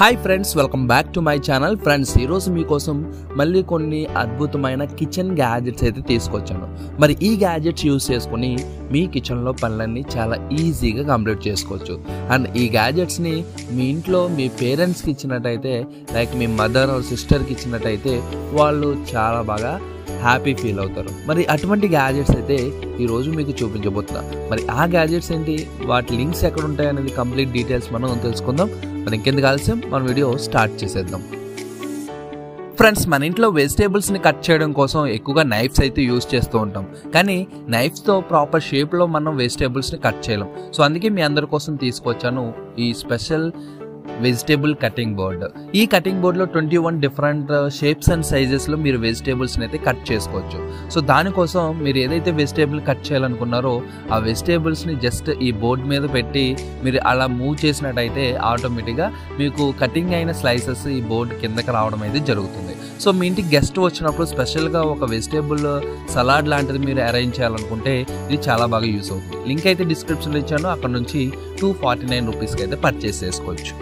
Hi friends, welcome back to my channel. Friends, ఈరోజు మీకోసం మళ్ళీ కొన్ని అద్భుతమైన కిచెన్ గ్యాజెట్స్ అయితే తీసుకొచ్చాను. మరి ఈ గ్యాజెట్స్ యూజ్ చేసుకుని మీ కిచెన్లో పనులన్నీ చాలా ఈజీగా కంప్లీట్ చేసుకోవచ్చు. అండ్ ఈ గ్యాజెట్స్ని మీ ఇంట్లో మీ పేరెంట్స్కి ఇచ్చినట్టయితే, లైక్ మీ మదర్ ఆర్ సిస్టర్కి ఇచ్చినట్టయితే వాళ్ళు చాలా బాగా హ్యాపీ ఫీల్ అవుతారు. మరి అటువంటి గ్యాజెట్స్ అయితే ఈరోజు మీకు చూపించబోతున్నా. మరి ఆ గ్యాజెట్స్ ఏంటి, వాటి లింక్స్ ఎక్కడ ఉంటాయి అనేది కంప్లీట్ డీటెయిల్స్ మనం తెలుసుకుందాం. మరి ఇంకెందుకు ఆలస్యం, మన వీడియో స్టార్ట్ చేసేద్దాం. ఫ్రెండ్స్, మన ఇంట్లో వెజిటేబుల్స్ని కట్ చేయడం కోసం ఎక్కువగా నైఫ్స్ అయితే యూజ్ చేస్తూ ఉంటాం. కానీ నైఫ్స్తో ప్రాపర్ షేప్లో మనం వెజిటేబుల్స్ని కట్ చేయలేం. సో అందుకే మీ అందరి కోసం తీసుకొచ్చాను ఈ స్పెషల్ వెజిటేబుల్ కటింగ్ బోర్డ్. ఈ కటింగ్ బోర్డ్లో 21 డిఫరెంట్ షేప్స్ అండ్ సైజెస్లో మీరు వెజిటేబుల్స్ని అయితే కట్ చేసుకోవచ్చు. సో దానికోసం మీరు ఏదైతే వెజిటేబుల్ కట్ చేయాలనుకున్నారో ఆ వెజిటేబుల్స్ని జస్ట్ ఈ బోర్డ్ మీద పెట్టి మీరు అలా మూవ్ చేసినట్టయితే ఆటోమేటిక్గా మీకు కటింగ్ అయిన స్లైసెస్ ఈ బోర్డ్ కిందకి రావడం అయితే జరుగుతుంది. సో మీ ఇంటికి గెస్ట్ వచ్చినప్పుడు స్పెషల్గా ఒక వెజిటేబుల్ సలాడ్ లాంటిది మీరు అరేంజ్ చేయాలనుకుంటే ఇది చాలా బాగా యూస్ అవుతుంది. లింక్ అయితే డిస్క్రిప్షన్లో ఇచ్చాను, అక్కడ నుంచి 249 రూపీస్కి అయితే పర్చేస్ చేసుకోవచ్చు.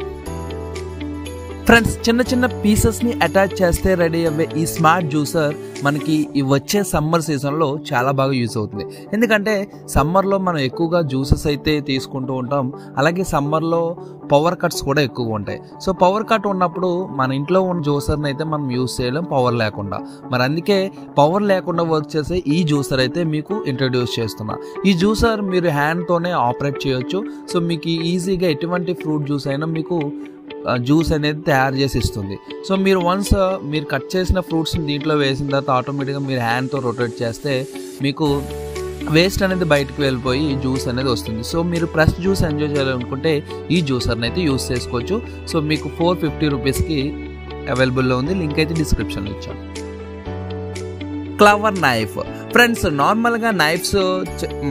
ఫ్రెండ్స్, చిన్న చిన్న పీసెస్ని అటాచ్ చేస్తే రెడీ అయ్యే ఈ స్మార్ట్ జ్యూసర్ మనకి ఈ వచ్చే సమ్మర్ సీజన్లో చాలా బాగా యూజ్ అవుతుంది. ఎందుకంటే సమ్మర్లో మనం ఎక్కువగా జ్యూసెస్ అయితే తీసుకుంటూ ఉంటాం. అలాగే సమ్మర్లో పవర్ కట్స్ కూడా ఎక్కువగా ఉంటాయి. సో పవర్ కట్ ఉన్నప్పుడు మన ఇంట్లో ఉన్న జ్యూసర్ని అయితే మనం యూజ్ చేయలేం పవర్ లేకుండా. మరి అందుకే పవర్ లేకుండా వర్క్ చేసే ఈ జ్యూసర్ అయితే మీకు ఇంట్రడ్యూస్ చేస్తున్నా. ఈ జ్యూసర్ మీరు హ్యాండ్తోనే ఆపరేట్ చేయొచ్చు. సో మీకు ఈజీగా ఎటువంటి ఫ్రూట్ జ్యూస్ అయినా మీకు జ్యూస్ అనేది తయారు చేసి ఇస్తుంది. సో మీరు వన్స్ మీరు కట్ చేసిన ఫ్రూట్స్ని దీంట్లో వేసిన తర్వాత ఆటోమేటిక్గా మీరు హ్యాండ్తో రొటేట్ చేస్తే మీకు వేస్ట్ అనేది బయటకు వెళ్ళిపోయి జ్యూస్ అనేది వస్తుంది. సో మీరు ఫ్రెష్ జ్యూస్ ఎంజాయ్ చేయాలనుకుంటే ఈ జ్యూసర్ని అయితే యూస్ చేసుకోవచ్చు. సో మీకు 450 రూపీస్కి అవైలబుల్లో ఉంది. లింక్ అయితే డిస్క్రిప్షన్లో ఇచ్చాను. Clever knife. ఫ్రెండ్స్, నార్మల్గా నైఫ్స్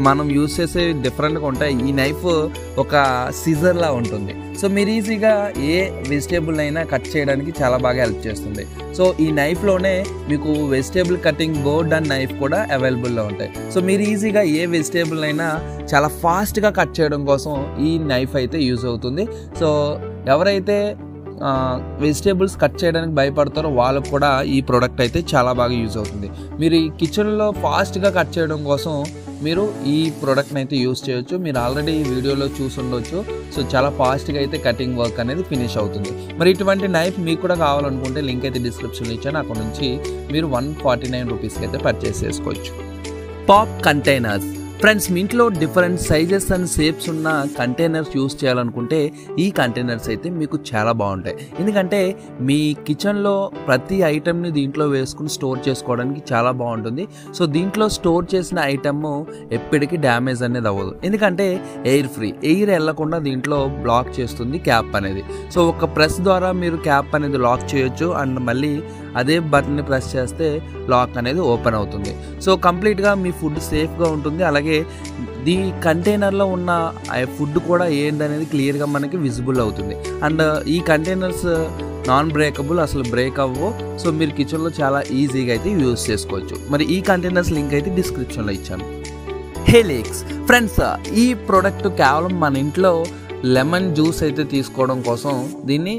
మనం యూజ్ చేసే డిఫరెంట్గా ఉంటాయి. ఈ నైఫ్ ఒక సిజర్లా ఉంటుంది. సో మీరు ఈజీగా ఏ వెజిటేబుల్ అయినా కట్ చేయడానికి చాలా బాగా హెల్ప్ చేస్తుంది. సో ఈ నైఫ్లోనే మీకు vegetable cutting board and knife కూడా అవైలబుల్లో ఉంటాయి. సో మీరు ఈజీగా ఏ వెజిటేబుల్ అయినా చాలా ఫాస్ట్గా కట్ చేయడం కోసం ఈ నైఫ్ అయితే యూజ్ అవుతుంది. సో ఎవరైతే వెజిటేబుల్స్ కట్ చేయడానికి భయపడతారో వాళ్ళకు కూడా ఈ ప్రోడక్ట్ అయితే చాలా బాగా యూజ్ అవుతుంది. మీరు ఈ కిచెన్లో ఫాస్ట్గా కట్ చేయడం కోసం మీరు ఈ ప్రోడక్ట్ని అయితే యూజ్ చేయొచ్చు. మీరు ఆల్రెడీ ఈ వీడియోలో చూసి ఉండొచ్చు. సో చాలా ఫాస్ట్గా అయితే కటింగ్ వర్క్ అనేది ఫినిష్ అవుతుంది. మరి ఇటువంటి నైఫ్ మీకు కూడా కావాలనుకుంటే లింక్ అయితే డిస్క్రిప్షన్లో ఇచ్చాను, అక్కడ నుంచి మీరు 149 రూపీస్కి అయితే పర్చేస్ చేసుకోవచ్చు. Pop containers. ఫ్రెండ్స్, మీ ఇంట్లో డిఫరెంట్ సైజెస్ అండ్ షేప్స్ ఉన్న కంటైనర్స్ యూస్ చేయాలనుకుంటే ఈ కంటైనర్స్ అయితే మీకు చాలా బాగుంటాయి. ఎందుకంటే మీ కిచెన్లో ప్రతి ఐటెంని దీంట్లో వేసుకుని స్టోర్ చేసుకోవడానికి చాలా బాగుంటుంది. సో దీంట్లో స్టోర్ చేసిన ఐటమ్ ఎప్పటికీ డ్యామేజ్ అనేది అవ్వదు. ఎందుకంటే ఎయిర్ ఫ్రీ, ఎయిర్ వెళ్లకుండా దీంట్లో బ్లాక్ చేస్తుంది క్యాప్ అనేది. సో ఒక ప్రెస్ ద్వారా మీరు క్యాప్ అనేది లాక్ చేయొచ్చు. అండ్ మళ్ళీ అదే బటన్ని ప్రెస్ చేస్తే లాక్ అనేది ఓపెన్ అవుతుంది. సో కంప్లీట్గా మీ ఫుడ్ సేఫ్గా ఉంటుంది. అలాగే ఈ కంటైనర్లో ఉన్న ఫుడ్ కూడా ఏంటనేది క్లియర్గా మనకి విజిబుల్ అవుతుంది. అండ్ ఈ కంటైనర్స్ నాన్ బ్రేకబుల్, అసలు బ్రేక్ అవ్వవు. సో మీరు కిచెన్లో చాలా ఈజీగా అయితే యూజ్ చేసుకోవచ్చు. మరి ఈ కంటైనర్స్ లింక్ అయితే డిస్క్రిప్షన్లో ఇచ్చాను. హెలిక్స్. ఫ్రెండ్స్, ఈ ప్రోడక్ట్ కేవలం మన ఇంట్లో లెమన్ జ్యూస్ అయితే తీసుకోవడం కోసం దీన్ని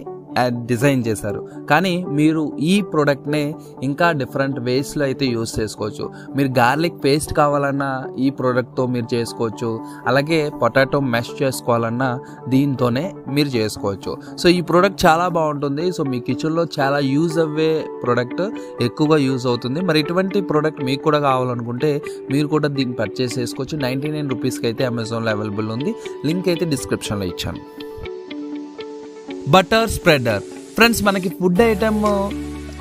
డిజైన్ చేశారు. కానీ మీరు ఈ ప్రోడక్ట్ని ఇంకా డిఫరెంట్ వేస్లో అయితే యూజ్ చేసుకోవచ్చు. మీరు గార్లిక్ పేస్ట్ కావాలన్నా ఈ ప్రోడక్ట్తో మీరు చేసుకోవచ్చు. అలాగే పొటాటో మెష్ చేసుకోవాలన్నా దీంతోనే మీరు చేసుకోవచ్చు. సో ఈ ప్రోడక్ట్ చాలా బాగుంటుంది. సో మీ కిచెన్లో చాలా యూజ్ అవ్వే ప్రోడక్ట్, ఎక్కువగా యూజ్ అవుతుంది. మరి ఇటువంటి ప్రోడక్ట్ మీకు కూడా కావాలనుకుంటే మీరు కూడా దీన్ని పర్చేస్ చేసుకోవచ్చు. 99 రూపీస్కి అయితే అమెజాన్లో అవైలబుల్ ఉంది. లింక్ అయితే డిస్క్రిప్షన్లో ఇచ్చాను. Butter spreader. ఫ్రెండ్స్, మనకి ఫుడ్ ఐటమ్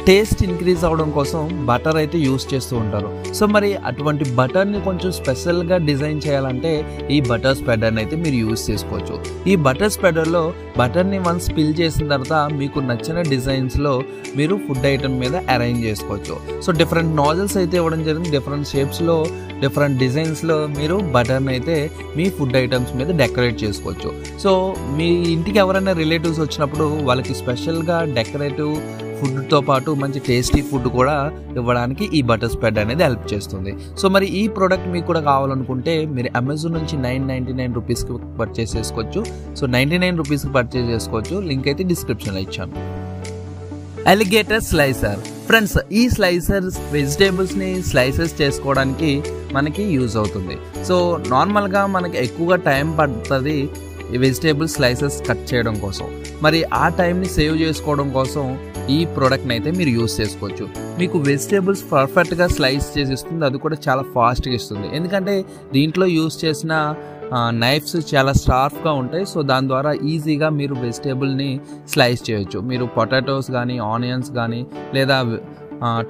టేస్ట్ ఇంక్రీజ్ అవ్వడం కోసం బటర్ అయితే యూస్ చేస్తూ ఉంటారు. సో మరి అటువంటి బటర్ని కొంచెం స్పెషల్గా డిజైన్ చేయాలంటే ఈ బటర్ స్ప్రెడర్ని అయితే మీరు యూస్ చేసుకోవచ్చు. ఈ బటర్ స్ప్రెడర్లో బటర్ని వన్స్ స్పిల్ చేసిన తర్వాత మీకు నచ్చిన డిజైన్స్లో మీరు ఫుడ్ ఐటమ్ మీద అరేంజ్ చేసుకోవచ్చు. సో డిఫరెంట్ నాజల్స్ అయితే ఇవ్వడం జరిగింది. డిఫరెంట్ షేప్స్లో, డిఫరెంట్ డిజైన్స్లో మీరు బటర్ని అయితే మీ ఫుడ్ ఐటమ్స్ మీద డెకరేట్ చేసుకోవచ్చు. సో మీ ఇంటికి ఎవరైనా రిలేటివ్స్ వచ్చినప్పుడు వాళ్ళకి స్పెషల్గా డెకరేటివ్ ఫుడ్తో పాటు మంచి టేస్టీ ఫుడ్ కూడా ఇవ్వడానికి ఈ బటర్ స్ప్రెడ్ అనేది హెల్ప్ చేస్తుంది. సో మరి ఈ ప్రోడక్ట్ మీకు కూడా కావాలనుకుంటే మీరు అమెజాన్ నుంచి 999 రూపీస్కి పర్చేస్ చేసుకోవచ్చు. సో 99 రూపీస్కి పర్చేస్ చేసుకోవచ్చు. లింక్ అయితే డిస్క్రిప్షన్లో ఇచ్చాను. Alligator slicer. ఫ్రెండ్స్, ఈ స్లైసర్స్ వెజిటేబుల్స్ని స్లైసెస్ చేసుకోవడానికి మనకి యూజ్ అవుతుంది. సో నార్మల్గా మనకి ఎక్కువగా టైం పడుతుంది ఈ వెజిటేబుల్ స్లైసెస్ కట్ చేయడం కోసం. మరి ఆ టైంని సేవ్ చేసుకోవడం కోసం ఈ ప్రోడక్ట్ని అయితే మీరు యూజ్ చేసుకోవచ్చు. మీకు వెజిటేబుల్స్ పర్ఫెక్ట్గా స్లైస్ చేసి ఇస్తుంది, అది కూడా చాలా ఫాస్ట్గా ఇస్తుంది. ఎందుకంటే దీంట్లో యూజ్ చేసిన నైఫ్స్ చాలా షార్ప్గా ఉంటాయి. సో దాని ద్వారా ఈజీగా మీరు వెజిటేబుల్ని స్లైస్ చేయొచ్చు. మీరు పొటాటోస్ కానీ, ఆనియన్స్ కానీ, లేదా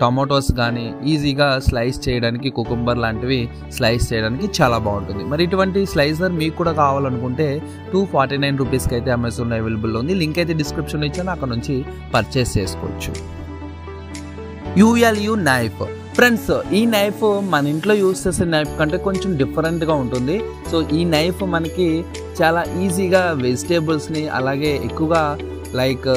టొమాటోస్ కానీ ఈజీగా స్లైస్ చేయడానికి, కుకుంబర్ లాంటివి స్లైస్ చేయడానికి చాలా బాగుంటుంది. మరి ఇటువంటి స్లైసర్ మీకు కూడా కావాలనుకుంటే 249 రూపీస్కి అయితే అమెజాన్లో అవైలబుల్ ఉంది. లింక్ అయితే డిస్క్రిప్షన్లో ఇచ్చాను, అక్కడ నుంచి పర్చేస్ చేసుకోవచ్చు. ULU knife. ఫ్రెండ్స్, ఈ నైఫ్ మన ఇంట్లో యూస్ చేసే నైఫ్ కంటే కొంచెం డిఫరెంట్గా ఉంటుంది. సో ఈ నైఫ్ మనకి చాలా ఈజీగా వెజిటేబుల్స్ని, అలాగే ఎక్కువగా లైక్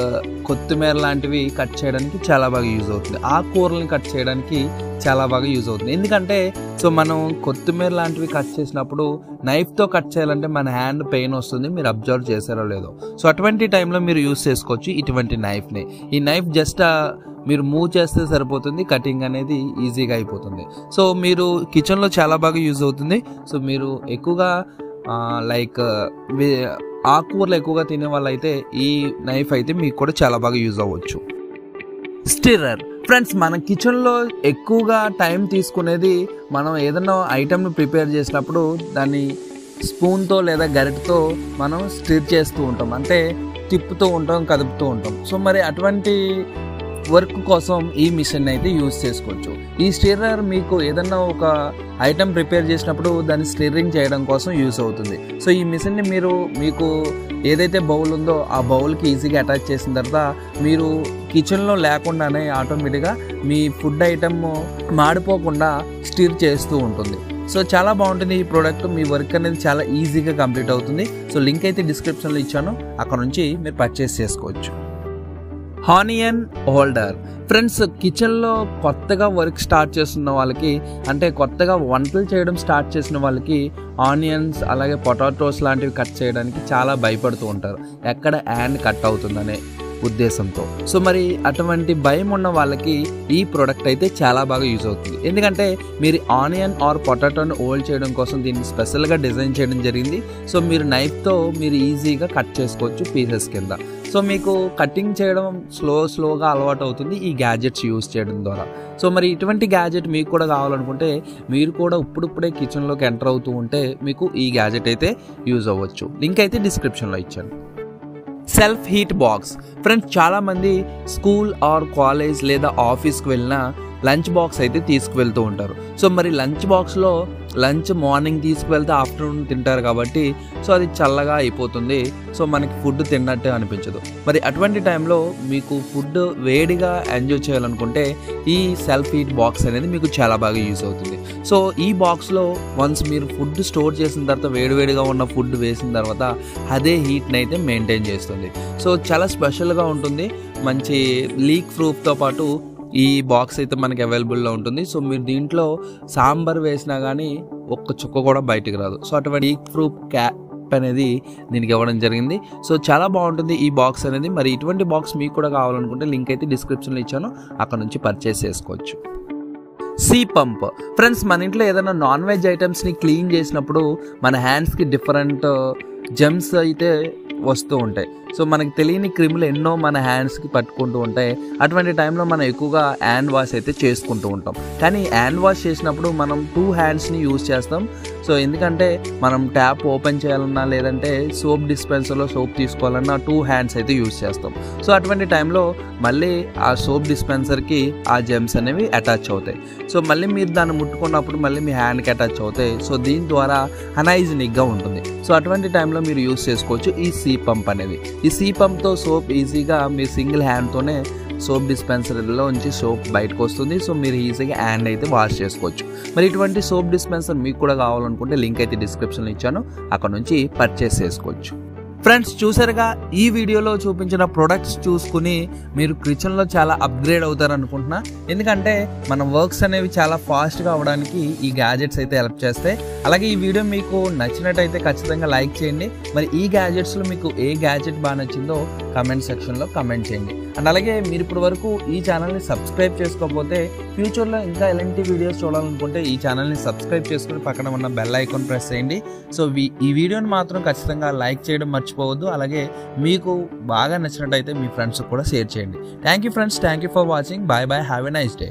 కొత్తిమీర లాంటివి కట్ చేయడానికి చాలా బాగా యూజ్ అవుతుంది. ఆకుకూరల్ని కట్ చేయడానికి చాలా బాగా యూజ్ అవుతుంది. ఎందుకంటే సో మనం కొత్తిమీర లాంటివి కట్ చేసినప్పుడు నైఫ్తో కట్ చేయాలంటే మన హ్యాండ్ పెయిన్ వస్తుంది. మీరు అబ్జర్వ్ చేశారో లేదో. సో అటువంటి టైంలో మీరు యూజ్ చేసుకోవచ్చు ఇటువంటి నైఫ్ని. ఈ నైఫ్ జస్ట్ మీరు మూవ్ చేస్తే సరిపోతుంది, కటింగ్ అనేది ఈజీగా అయిపోతుంది. సో మీరు కిచెన్లో చాలా బాగా యూజ్ అవుతుంది. సో మీరు ఎక్కువగా లైక్ ఆకుకూరలు ఎక్కువగా తినే వాళ్ళైతే ఈ నైఫ్ అయితే మీకు కూడా చాలా బాగా యూజ్ అవ్వచ్చు. స్టిర్రర్. ఫ్రెండ్స్, మన కిచెన్లో ఎక్కువగా టైం తీసుకునేది మనం ఏదైనా ఐటమ్ని ప్రిపేర్ చేసినప్పుడు దాన్ని స్పూన్తో లేదా గరిటతో మనం స్టిర్ చేస్తూ ఉంటాం, అంటే తిప్పుతూ ఉంటాం, కదుపుతూ ఉంటాం. సో మరి అటువంటి వర్క్ కోసం ఈ మిషన్ అయితే యూజ్ చేసుకోవచ్చు. ఈ స్టిర్రర్ మీకు ఏదన్నా ఒక ఐటమ్ ప్రిపేర్ చేసినప్పుడు దాన్ని స్టిర్రింగ్ చేయడం కోసం యూజ్ అవుతుంది. సో ఈ మిషన్ని మీకు ఏదైతే బౌల్ ఉందో ఆ బౌల్కి ఈజీగా అటాచ్ చేసిన తర్వాత మీరు కిచెన్లో లేకుండానే ఆటోమేటిక్గా మీ ఫుడ్ ఐటమ్ మాడిపోకుండా స్టిర్ చేస్తూ ఉంటుంది. సో చాలా బాగుంటుంది ఈ ప్రోడక్ట్. మీ వర్క్ అనేది చాలా ఈజీగా కంప్లీట్ అవుతుంది. సో లింక్ అయితే డిస్క్రిప్షన్లో ఇచ్చాను, అక్కడ నుంచి మీరు పర్చేస్ చేసుకోవచ్చు. Onion holder. ఫ్రెండ్స్, కిచెన్లో కొత్తగా వర్క్ స్టార్ట్ చేస్తున్న వాళ్ళకి, అంటే కొత్తగా వంటలు చేయడం స్టార్ట్ చేసిన వాళ్ళకి ఆనియన్స్ అలాగే పొటాటోస్ లాంటివి కట్ చేయడానికి చాలా భయపడుతూ ఉంటారు, ఎక్కడ హ్యాండ్ కట్ అవుతుందనే ఉద్దేశంతో. సో మరి అటువంటి భయం ఉన్న వాళ్ళకి ఈ ప్రోడక్ట్ అయితే చాలా బాగా యూజ్ అవుతుంది. ఎందుకంటే మీరు ఆనియన్ ఆర్ పొటాటోని హోల్డ్ చేయడం కోసం దీన్ని స్పెషల్గా డిజైన్ చేయడం జరిగింది. సో మీరు నైఫ్తో మీరు ఈజీగా కట్ చేసుకోవచ్చు పీసెస్ కింద. సో మీకు కటింగ్ చేయడం స్లోగా అలవాటు అవుతుంది ఈ గ్యాజెట్స్ యూజ్ చేయడం ద్వారా. సో మరి ఇటువంటి గ్యాజెట్ మీకు కూడా కావాలనుకుంటే మీరు కూడా ఇప్పుడిప్పుడే కిచెన్లోకి ఎంటర్ అవుతూ ఉంటే మీకు ఈ గ్యాజెట్ అయితే యూజ్ అవ్వచ్చు. లింక్ అయితే డిస్క్రిప్షన్లో ఇచ్చాను. Self heat box. ఫ్రెండ్స్, చాలామంది స్కూల్ ఆర్ కాలేజ్ లేదా ఆఫీస్కి వెళ్ళినా లంచ్ బాక్స్ అయితే తీసుకువెళ్తూ ఉంటారు. సో మరి లంచ్ బాక్స్లో లంచ్ మార్నింగ్ తీసుకువెళ్తే ఆఫ్టర్నూన్ తింటారు కాబట్టి సో అది చల్లగా అయిపోతుంది. సో మనకి ఫుడ్ తిన్నట్టే అనిపించదు. మరి అటువంటి టైంలో మీకు ఫుడ్ వేడిగా ఎంజాయ్ చేయాలనుకుంటే ఈ సెల్ఫ్ హీట్ బాక్స్ అనేది మీకు చాలా బాగా యూజ్ అవుతుంది. సో ఈ బాక్స్లో వన్స్ మీరు ఫుడ్ స్టోర్ చేసిన తర్వాత వేడివేడిగా ఉన్న ఫుడ్ వేసిన తర్వాత అదే హీట్ని అయితే మెయింటైన్ చేస్తుంది. సో చాలా స్పెషల్గా ఉంటుంది. మంచి లీక్ ప్రూఫ్తో పాటు ఈ బాక్స్ అయితే మనకి అవైలబుల్లో ఉంటుంది. సో మీరు దీంట్లో సాంబార్ వేసినా కానీ ఒక్క చుక్క కూడా బయటకు రాదు. సో అటువంటి లీక్ ప్రూఫ్ క్యాప్ అనేది దీనికి ఇవ్వడం జరిగింది. సో చాలా బాగుంటుంది ఈ బాక్స్ అనేది. మరి ఇటువంటి బాక్స్ మీకు కూడా కావాలనుకుంటే లింక్ అయితే డిస్క్రిప్షన్లో ఇచ్చాను, అక్కడ నుంచి పర్చేస్ చేసుకోవచ్చు. See pump. ఫ్రెండ్స్, మన ఇంట్లో ఏదైనా నాన్ వెజ్ ఐటమ్స్ని క్లీన్ చేసినప్పుడు మన హ్యాండ్స్కి డిఫరెంట్ జెమ్స్ అయితే వస్తూ ఉంటాయి. సో మనకి తెలియని క్రిములు ఎన్నో మన హ్యాండ్స్కి పట్టుకుంటూ ఉంటాయి. అటువంటి టైంలో మనం ఎక్కువగా హ్యాండ్ వాష్ అయితే చేసుకుంటూ ఉంటాం. కానీ హ్యాండ్ వాష్ చేసినప్పుడు మనం 2 హ్యాండ్స్ని యూజ్ చేస్తాం. సో ఎందుకంటే మనం ట్యాప్ ఓపెన్ చేయాలన్నా లేదంటే సోప్ డిస్పెన్సర్లో సోప్ తీసుకోవాలన్నా 2 హ్యాండ్స్ అయితే యూజ్ చేస్తాం. సో అటువంటి టైంలో మళ్ళీ ఆ సోప్ డిస్పెన్సర్కి ఆ జెమ్స్ అనేవి అటాచ్ అవుతాయి. సో మళ్ళీ మీరు దాన్ని ముట్టుకున్నప్పుడు మళ్ళీ మీ హ్యాండ్కి అటాచ్ అవుతాయి. సో దీని ద్వారా అన్హైజీనిక్గా ఉంటుంది. సో అటువంటి టైంలో మీరు యూజ్ చేసుకోవచ్చు ఈ సీ పంప్ అనేది. ఈ సీ పంప్తో సోప్ ఈజీగా మీ సింగిల్ హ్యాండ్తోనే సోప్ డిస్పెన్సర్లో నుంచి సోప్ బయటకు వస్తుంది. సో మీరు ఈజీగా హ్యాండ్ అయితే వాష్ చేసుకోవచ్చు. మరి ఇటువంటి సోప్ డిస్పెన్సర్ మీకు కూడా కావాలనుకుంటే లింక్ అయితే డిస్క్రిప్షన్లో ఇచ్చాను, అక్కడ నుంచి పర్చేస్ చేసుకోవచ్చు. ఫ్రెండ్స్ చూసారుగా, ఈ వీడియోలో చూపించిన ప్రొడక్ట్స్ చూసుకుని మీరు కిచెన్లో చాలా అప్గ్రేడ్ అవుతారు అనుకుంటున్నా. ఎందుకంటే మన వర్క్స్ అనేవి చాలా ఫాస్ట్గా అవ్వడానికి ఈ గ్యాజెట్స్ అయితే హెల్ప్ చేస్తాయి. అలాగే ఈ వీడియో మీకు నచ్చినట్టయితే ఖచ్చితంగా లైక్ చేయండి. మరి ఈ గ్యాజెట్స్లో మీకు ఏ గ్యాజెట్ బాగా నచ్చిందో కామెంట్ సెక్షన్లో కామెంట్ చేయండి. అండ్ అలాగే మీరు ఇప్పటి వరకు ఈ ఛానల్ని సబ్స్క్రైబ్ చేసుకోకపోతే ఫ్యూచర్లో ఇంకా ఎలాంటి వీడియోస్ చూడాలనుకుంటే ఈ ఛానల్ని సబ్స్క్రైబ్ చేసుకుని పక్కన ఉన్న బెల్ ఐకాన్ ప్రెస్ చేయండి. సో ఈ వీడియోని మాత్రం ఖచ్చితంగా లైక్ చేయడం మర్చిపోవద్దు. అలాగే మీకు బాగా నచ్చినట్టయితే మీ ఫ్రెండ్స్కి కూడా షేర్ చేయండి. Thank you friends, thank you for watching. Bye bye, have a nice day.